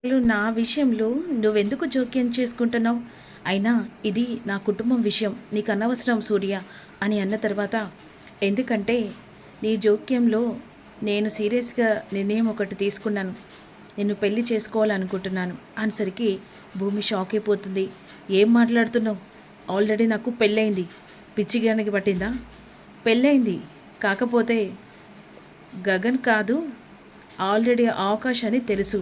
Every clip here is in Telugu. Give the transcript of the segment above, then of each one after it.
అసలు నా విషయంలో నువ్వెందుకు జోక్యం చేసుకుంటున్నావు? అయినా ఇది నా కుటుంబం విషయం. నీకు అనవసరం సూర్య అని అన్న తర్వాత, ఎందుకంటే నీ జోక్యంలో నేను సీరియస్గా నిర్ణయం ఒకటి తీసుకున్నాను. నిన్ను పెళ్లి చేసుకోవాలనుకుంటున్నాను అనేసరికి భూమి షాక్ అయిపోతుంది. ఏం మాట్లాడుతున్నావు? ఆల్రెడీ నాకు పెళ్ళయింది. పిచ్చిగానికి పట్టిందా? పెళ్ళయింది, కాకపోతే గగన్ కాదు, ఆల్రెడీ ఆకాష్ అని తెలుసు.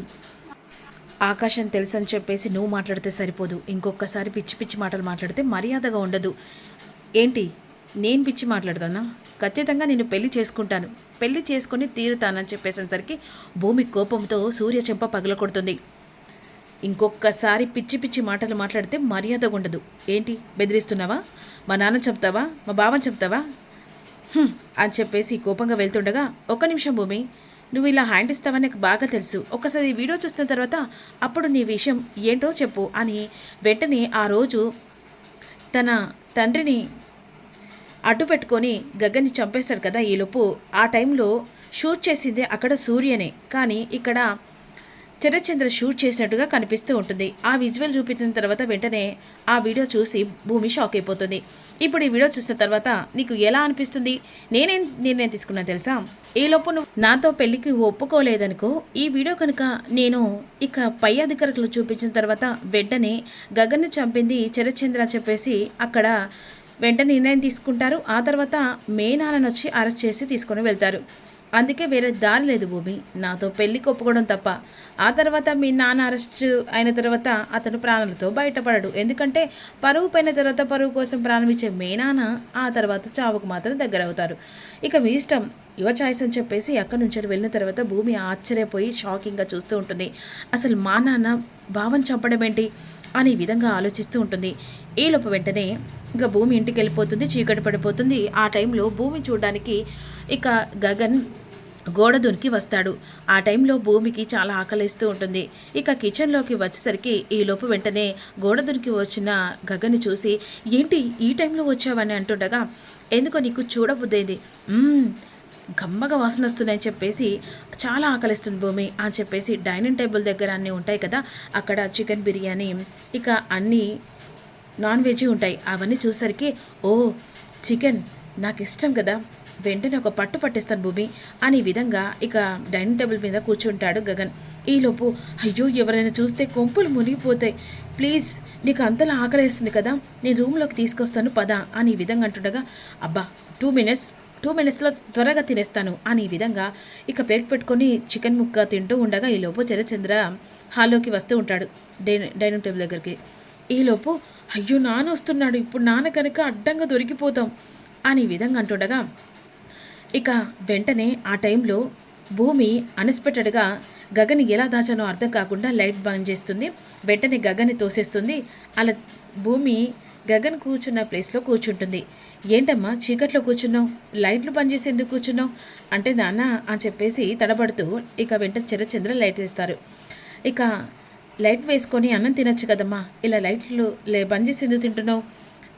ఆకాశం తెలుసు అని చెప్పేసి నువ్వు మాట్లాడితే సరిపోదు. ఇంకొకసారి పిచ్చి పిచ్చి మాటలు మాట్లాడితే మర్యాదగా ఉండదు. ఏంటి, నేను పిచ్చి మాట్లాడతానా? ఖచ్చితంగా నేను పెళ్లి చేసుకుంటాను, పెళ్లి చేసుకొని తీరుతానని చెప్పేసరికి భూమి కోపంతో సూర్య చెంప పగలకొడుతుంది. ఇంకొకసారి పిచ్చి పిచ్చి మాటలు మాట్లాడితే మర్యాదగా ఉండదు. ఏంటి, బెదిరిస్తున్నావా? మా నాన్న చెప్తావా? మా బావని చెప్తావా? అని చెప్పేసి కోపంగా వెళ్తుండగా, ఒక్క నిమిషం భూమి, నువ్వు ఇలా హ్యాండ్ ఇస్తావని నాకు బాగా తెలుసు. ఒక్కసారి వీడియో చూసిన తర్వాత అప్పుడు నీ విషయం ఏంటో చెప్పు అని వెంటనే ఆ రోజు తన తండ్రిని అడ్డు పెట్టుకొని గగన్ని చంపేస్తాడు కదా. ఈలోపు ఆ టైంలో షూట్ చేసింది అక్కడ సూర్యనే, కానీ ఇక్కడ చరచంద్ర షూట్ చేసినట్టుగా కనిపిస్తూ ఉంటుంది. ఆ విజువల్ చూపించిన తర్వాత వెంటనే ఆ వీడియో చూసి భూమి షాక్ అయిపోతుంది. ఇప్పుడు ఈ వీడియో చూసిన తర్వాత నీకు ఎలా అనిపిస్తుంది? నేనేం నిర్ణయం తీసుకున్నాను తెలుసా? ఈలోపు నువ్వు నాతో పెళ్ళికి ఒప్పుకోలేదనుకో, ఈ వీడియో కనుక నేను ఇక పై అధికారులు చూపించిన తర్వాత వెంటనే గగన్ని చంపింది చరచంద్ర చెప్పేసి అక్కడ వెంటనే నిర్ణయం తీసుకుంటారు. ఆ తర్వాత మేనాలను వచ్చి అరెస్ట్ చేసి తీసుకొని వెళ్తారు. అందుకే వేరే దారి లేదు భూమి, నాతో పెళ్ళికి ఒప్పుకోవడం తప్ప. ఆ తర్వాత మీ నాన్న అరెస్ట్ అయిన తర్వాత అతను ప్రాణాలతో బయటపడడు. ఎందుకంటే పరువు పోయిన తర్వాత పరువు కోసం ప్రాణం ఇచ్చే మీ నాన్న ఆ తర్వాత చావుకు మాత్రం దగ్గర అవుతారు. ఇక మీ ఇష్టం, యువ ఛాయిస్ అని చెప్పేసి అక్కడి నుంచి వెళ్ళిన తర్వాత భూమి ఆశ్చర్యపోయి షాకింగ్గా చూస్తూ ఉంటుంది. అసలు మా నాన్న భావం చంపడం ఏంటి అని విధంగా ఆలోచిస్తూ ఉంటుంది. ఈలోపు వెంటనే ఇక భూమి ఇంటికి వెళ్ళిపోతుంది. చీకటి పడిపోతుంది. ఆ టైంలో భూమి చూడడానికి ఇక గగన్ గోడ దునికి వస్తాడు. ఆ టైంలో భూమికి చాలా ఆకలిస్తూ ఉంటుంది. ఇక కిచెన్లోకి వచ్చేసరికి ఈలోపు వెంటనే గోడ దునికి వచ్చిన గగన్ని చూసి, ఏంటి ఈ టైంలో వచ్చావని అంటుండగా, ఎందుకో నీకు చూడబుద్దైంది, గమ్మగా వాసన వస్తున్నాయని చెప్పేసి చాలా ఆకలిస్తుంది భూమి అని చెప్పేసి డైనింగ్ టేబుల్ దగ్గర అన్నీ ఉంటాయి కదా, అక్కడ చికెన్ బిర్యానీ ఇక అన్నీ నాన్ వెజ్ ఉంటాయి. అవన్నీ చూసరికి, ఓ చికెన్ నాకు ఇష్టం కదా, వెంటనే ఒక పట్టు పట్టేస్తాను భూమి అని విధంగా ఇక డైనింగ్ టేబుల్ మీద కూర్చుంటాడు గగన్. ఈలోపు, అయ్యో ఎవరైనా చూస్తే కొంపులు మునిగిపోతాయి, ప్లీజ్ నీకు అంతలా ఆకలేస్తుంది కదా, నేను రూమ్లోకి తీసుకొస్తాను పద అని విధంగా అంటుండగా, అబ్బా 2 మినిట్స్లో త్వరగా తినేస్తాను అని విధంగా ఇక ప్లేట్ పెట్టుకొని చికెన్ ముక్క తింటూ ఉండగా ఈలోపు చరచంద్ర హాల్లోకి వస్తూ ఉంటాడు డైనింగ్ టేబుల్ దగ్గరికి. ఈలోపు, అయ్యో నాన్న వస్తున్నాడు, ఇప్పుడు నాన్న కనుక అడ్డంగా దొరికిపోతాం అని విధంగా అంటుండగా ఇక వెంటనే ఆ టైంలో భూమి అన్ఎక్స్పెక్టెడ్గా గగన్ని ఎలా దాచానో అర్థం కాకుండా లైట్ బంద్ చేస్తుంది. వెంటనే గగన్ని తోసేస్తుంది. అలా భూమి గగన్ కూర్చున్న ప్లేస్లో కూర్చుంటుంది. ఏంటమ్మా చీకట్లో కూర్చున్నావు, లైట్లు పనిచేసి ఎందుకు కూర్చున్నావు అంటే, నాన్న అని చెప్పేసి తడబడుతూ ఇక వెంటనే చరచంద్ర లైట్ వేస్తారు. ఇక లైట్ వేసుకొని అన్నం తినచ్చు కదమ్మా, ఇలా లైట్లు బంద్ చేసి ఎందుకు తింటున్నావు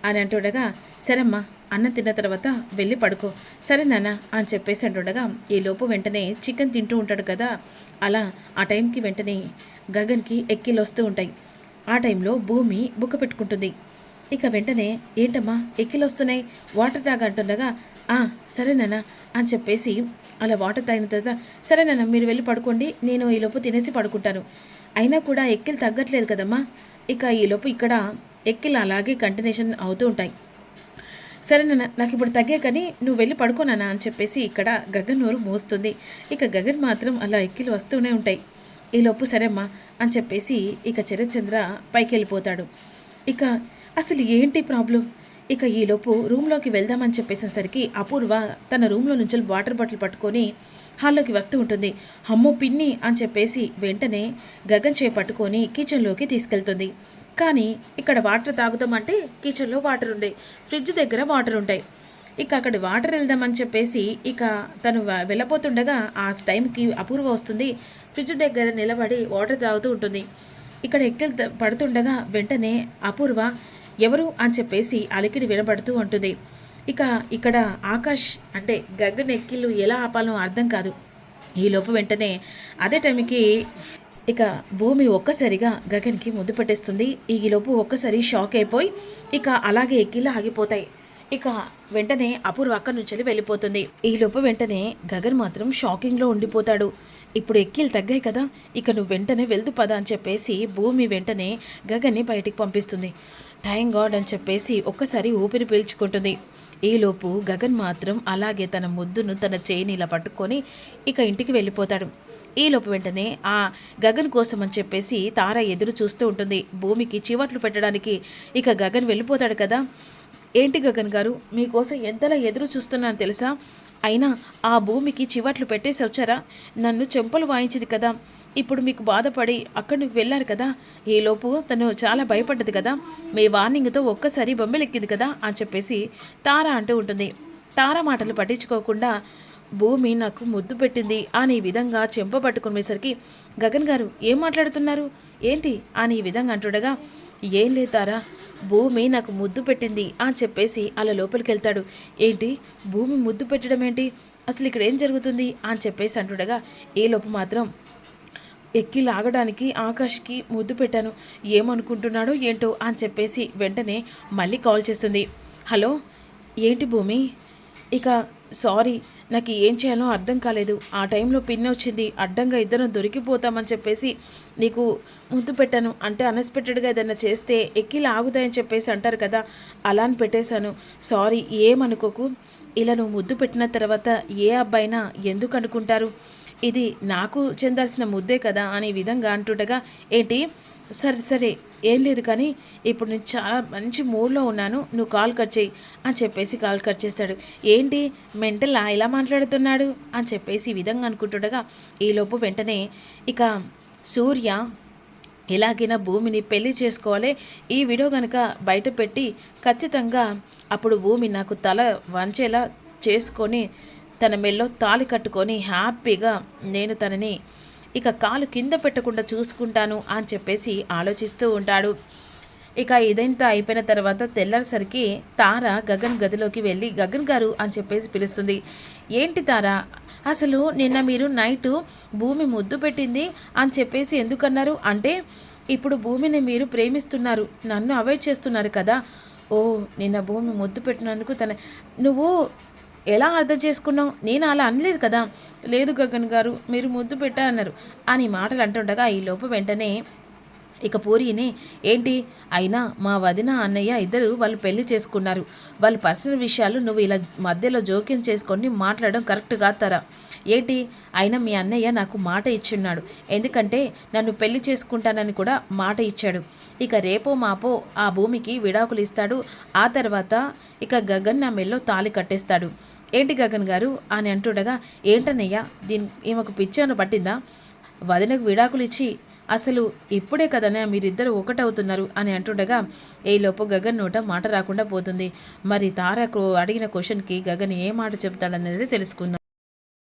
అని అంటుండగా, సరేమ్మా అన్నం తిన్న తర్వాత వెళ్ళి పడుకో, సరే నాన్న అని చెప్పేసి అంటుండగా ఈలోపు వెంటనే చికెన్ తింటూ ఉంటాడు కదా. అలా ఆ టైంకి వెంటనే గగన్కి ఎక్కిలు వస్తూ ఉంటాయి. ఆ టైంలో భూమి బుక్క పెట్టుకుంటుంది. ఇక వెంటనే, ఏంటమ్మా ఎక్కిలు వస్తున్నాయి, వాటర్ తాగంటుండగా, సరే నాన్న అని చెప్పేసి అలా వాటర్ తాగిన తర్వాత, సరే నాన్న మీరు వెళ్ళి పడుకోండి, నేను ఈలోపు తినేసి పడుకుంటాను. అయినా కూడా ఎక్కిలు తగ్గట్లేదు కదమ్మా. ఇక ఈలోపు ఇక్కడ ఎక్కిలు అలాగే కంటిన్యూషన్ అవుతూ ఉంటాయి. సరే నాన్న నాకు ఇప్పుడు తగ్గే, కానీ నువ్వు వెళ్ళి పడుకోనానా అని చెప్పేసి ఇక్కడ గగన్ నోరు మోస్తుంది. ఇక గగన్ మాత్రం అలా ఎక్కిలు వస్తూనే ఉంటాయి. ఈలోపు సరేమ్మా అని చెప్పేసి ఇక చరచంద్ర పైకి వెళ్ళిపోతాడు. ఇక అసలు ఏంటి ప్రాబ్లం? ఇక ఈలోపు రూమ్లోకి వెళ్దామని చెప్పేసేసరికి అపూర్వ తన రూమ్లో నుంచి వాటర్ బాటిల్ పట్టుకొని హాల్లోకి వస్తూ ఉంటుంది. అమ్మో పిన్ని అని చెప్పేసి వెంటనే గగన్ పట్టుకొని కిచెన్లోకి తీసుకెళ్తుంది. కానీ ఇక్కడ వాటర్ తాగుతామంటే కిచెన్లో వాటర్ ఉంటాయి, ఫ్రిడ్జ్ దగ్గర వాటర్ ఉంటాయి. ఇక అక్కడ వాటర్ వెళ్దామని చెప్పేసి ఇక తను వెళ్ళపోతుండగా ఆ టైంకి అపూర్వ వస్తుంది. ఫ్రిడ్జ్ దగ్గర నిలబడి వాటర్ తాగుతూ ఉంటుంది. ఇక్కడ ఎక్కిలు పడుతుండగా వెంటనే అపూర్వ ఎవరు అని చెప్పేసి అలికిడి వినబడుతూ ఉంటుంది. ఇక ఇక్కడ ఆకాష్ అంటే గగన్ ఎక్కిళ్ళు ఎలా ఆపాలో అర్థం కాదు. ఈలోపు వెంటనే అదే టైంకి ఇక భూమి ఒక్కసారిగా గగన్కి ముద్దు పెట్టేస్తుంది. ఈలోపు ఒక్కసారి షాక్ అయిపోయి ఇక అలాగే ఎక్కిళ్ళు ఆగిపోతాయి. ఇక వెంటనే అపూర్వ అక్కడి నుంచి వెళ్ళిపోతుంది. ఈలోపు వెంటనే గగన్ మాత్రం షాకింగ్లో ఉండిపోతాడు. ఇప్పుడు ఎక్కిళ్ళు తగ్గాయి కదా, ఇక నువ్వు వెంటనే వెళ్తూ పద అని చెప్పేసి భూమి వెంటనే గగన్ని బయటికి పంపిస్తుంది. థ్యాంక్ గాడ్ అని చెప్పేసి ఒక్కసారి ఊపిరి పీల్చుకుంటుంది. ఈలోపు గగన్ మాత్రం అలాగే తన ముద్దును తన చేయిని ఇలా పట్టుకొని ఇక ఇంటికి వెళ్ళిపోతాడు. ఈలోపు వెంటనే ఆ గగన్ కోసం అని చెప్పేసి తార ఎదురు చూస్తూ ఉంటుంది. భూమికి చివట్లు పెట్టడానికి ఇక గగన్ వెళ్ళిపోతాడు కదా. ఏంటి గగన్ గారు, మీకోసం ఎంతలా ఎదురు చూస్తున్నాను తెలుసా, అయినా ఆ భూమికి చివట్లు పెట్టేసి వచ్చారా? నన్ను చెంపలు వాయించింది కదా, ఇప్పుడు మీకు బాధపడి అక్కడికి వెళ్ళారు కదా, ఈలోపు తను చాలా భయపడ్డది కదా, మీ వార్నింగ్తో ఒక్కసారి బొమ్మలెక్కింది కదా అని చెప్పేసి తార అంటూ ఉంటుంది. తార మాటలు పట్టించుకోకుండా భూమి నాకు ముద్దు పెట్టింది అని ఈ విధంగా చెంప పట్టుకునేసరికి గగన్ గారు ఏం మాట్లాడుతున్నారు ఏంటి అని ఈ విధంగా అంటుండగా, ఏం లేతారా, భూమి నాకు ముద్దు పెట్టింది అని చెప్పేసి అలా లోపలికి వెళ్తాడు. ఏంటి భూమి ముద్దు పెట్టడం ఏంటి, అసలు ఇక్కడ ఏం జరుగుతుంది అని చెప్పేసి అంటుండగా ఈలోపు మాత్రం ఎక్కి లాగడానికి ఆకాష్కి ముద్దు పెట్టాను, ఏమనుకుంటున్నాడో ఏంటో అని చెప్పేసి వెంటనే మళ్ళీ కాల్ చేస్తుంది. హలో ఏంటి భూమి, ఇక సారీ, నాకు ఏం చేయాలో అర్థం కాలేదు, ఆ టైంలో పిన్ వచ్చింది, అడ్డంగా ఇద్దరం దొరికిపోతామని చెప్పేసి నీకు ముద్దు పెట్టాను, అంటే అన్ఎక్స్పెక్టెడ్గా ఏదైనా చేస్తే ఎక్కిలా ఆగుతాయని చెప్పేసి అంటారు కదా, అలా అని పెట్టేశాను, సారీ ఏమనుకోకు, ఇలా నువ్వు ముద్దు పెట్టిన తర్వాత ఏ అబ్బాయినా ఎందుకు అనుకుంటారు, ఇది నాకు చెందాల్సిన ముద్దే కదా అని ఈ విధంగా అంటుండగా, ఏంటి సరే సరే ఏం లేదు కానీ ఇప్పుడు నేను చాలా మంచి మూడ్లో ఉన్నాను, నువ్వు కాల్ కట్ చేయి అని చెప్పేసి కాల్ కట్ చేశాడు. ఏంటి మెంటల్ ఇలా మాట్లాడుతున్నాడు అని చెప్పేసి ఈ విధంగా అనుకుంటుండగా ఈలోపు వెంటనే ఇక సూర్య ఎలాగైనా భూమిని పెళ్లి చేసుకోవాలి, ఈ వీడియో కనుక బయట పెట్టి ఖచ్చితంగా అప్పుడు భూమి నాకు తల వంచేలా చేసుకొని తన మెల్లో తాళి కట్టుకొని హ్యాపీగా నేను తనని ఇక కాలు కింద పెట్టకుండా చూసుకుంటాను అని చెప్పేసి ఆలోచిస్తూ ఉంటాడు. ఇక ఇదంతా అయిపోయిన తర్వాత తెల్లారిసరికి తార గగన్ గదిలోకి వెళ్ళి గగన్ గారు అని చెప్పేసి పిలుస్తుంది. ఏంటి తార, అసలు నిన్న మీరు నైటు భూమి ముద్దు పెట్టింది అని చెప్పేసి ఎందుకన్నారు, అంటే ఇప్పుడు భూమిని మీరు ప్రేమిస్తున్నారు, నన్ను అవాయిడ్ చేస్తున్నారు కదా, ఓ నిన్న భూమి ముద్దు పెట్టినందుకు నువ్వు ఎలా అర్థం చేసుకున్నావు, నేను అలా అనలేదు కదా, లేదు గగన్ గారు మీరు ముద్దు పెట్టారన్నారు అని మాటలు అంటుండగా ఈలోపు వెంటనే ఇక పూరిని ఏంటి అయినా మా వదిన అన్నయ్య ఇద్దరు వాళ్ళు పెళ్లి చేసుకున్నారు, వాళ్ళ పర్సనల్ విషయాలు నువ్వు ఇలా మధ్యలో జోక్యం చేసుకొని మాట్లాడడం కరెక్ట్ కాతారా, ఏంటి అయినా మీ అన్నయ్య నాకు మాట ఇచ్చున్నాడు, ఎందుకంటే నన్ను పెళ్లి చేసుకుంటానని కూడా మాట ఇచ్చాడు, ఇక రేపో మాపో ఆ భూమికి విడాకులు ఇస్తాడు, ఆ తర్వాత ఇక గగన్ నా మెల్లో తాళి కట్టేస్తాడు, ఏంటి గగన్ గారు అని అంటుండగా, ఏంటన్నయ్య ఈమెకు పిచ్చాను పట్టిందా, వదినకు విడాకులు ఇచ్చి అసలు ఇప్పుడే కదనే మీరిద్దరు ఒకటవుతున్నారు అని అంటుండగా ఈలోపు గగన్ నోట మాట రాకుండా పోతుంది. మరి తారకు అడిగిన క్వశ్చన్కి గగన్ ఏ మాట చెప్తాడనేది తెలుసుకుందాం.